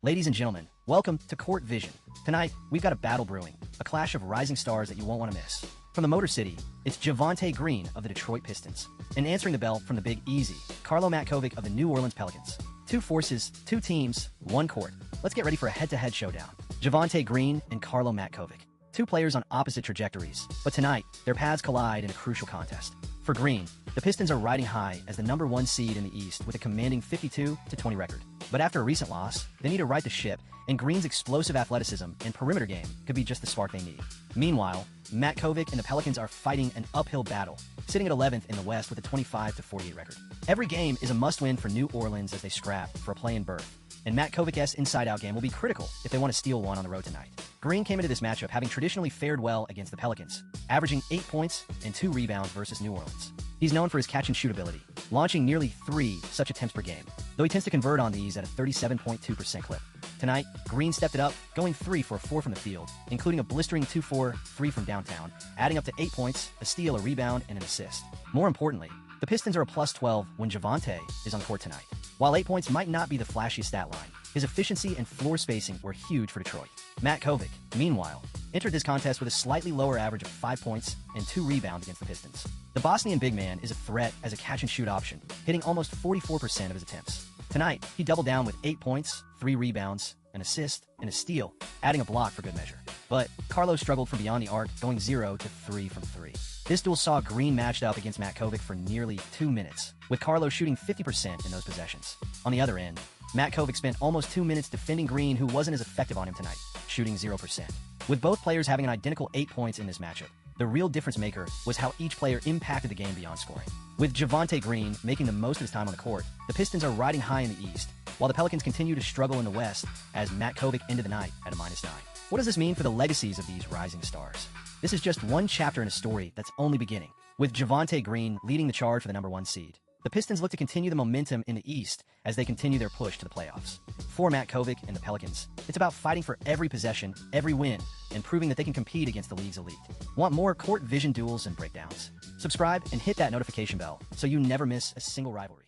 Ladies and gentlemen, welcome to Court Vision. Tonight, we've got a battle brewing, a clash of rising stars that you won't want to miss. From the Motor City, it's Javonte Green of the Detroit Pistons. And answering the bell from the Big Easy, Karlo Matković of the New Orleans Pelicans. Two forces, two teams, one court. Let's get ready for a head-to-head showdown. Javonte Green and Karlo Matković. Two players on opposite trajectories, but tonight, their paths collide in a crucial contest. For Green, the Pistons are riding high as the #1 seed in the East with a commanding 52-20 record. But after a recent loss, they need to right the ship, and Green's explosive athleticism and perimeter game could be just the spark they need. Meanwhile, Matković and the Pelicans are fighting an uphill battle, sitting at 11th in the West with a 25-48 record. Every game is a must-win for New Orleans as they scrap for a play-in berth, and Matkovic's inside-out game will be critical if they want to steal one on the road tonight. Green came into this matchup having traditionally fared well against the Pelicans, averaging 8 points and 2 rebounds versus New Orleans. He's known for his catch-and-shoot ability, launching nearly 3 such attempts per game, though he tends to convert on these at a 37.2% clip. Tonight, Green stepped it up, going 3 for 4 from the field, including a blistering 2-for 3 from downtown, adding up to 8 points, a steal, a rebound, and an assist. More importantly, the Pistons are a +12 when Javonte is on court tonight. While 8 points might not be the flashiest stat line, his efficiency and floor spacing were huge for Detroit. Matković, meanwhile, entered this contest with a slightly lower average of 5 points and 2 rebounds against the Pistons. The Bosnian big man is a threat as a catch-and-shoot option, hitting almost 44% of his attempts. Tonight, he doubled down with 8 points, 3 rebounds, an assist, and a steal, adding a block for good measure. But Karlo struggled from beyond the arc, going 0 to 3 from 3. This duel saw Green matched up against Matković for nearly 2 minutes, with Karlo shooting 50% in those possessions. On the other end, Matković spent almost 2 minutes defending Green, who wasn't as effective on him tonight, shooting 0%. With both players having an identical 8 points in this matchup, the real difference maker was how each player impacted the game beyond scoring. With Javonte Green making the most of his time on the court, the Pistons are riding high in the East, while the Pelicans continue to struggle in the West as Matković ended the night at a -9. What does this mean for the legacies of these rising stars? This is just one chapter in a story that's only beginning. With Javonte Green leading the charge for the #1 seed, the Pistons look to continue the momentum in the East as they continue their push to the playoffs. For Matković and the Pelicans, it's about fighting for every possession, every win, and proving that they can compete against the league's elite. Want more Court Vision duels and breakdowns? Subscribe and hit that notification bell so you never miss a single rivalry.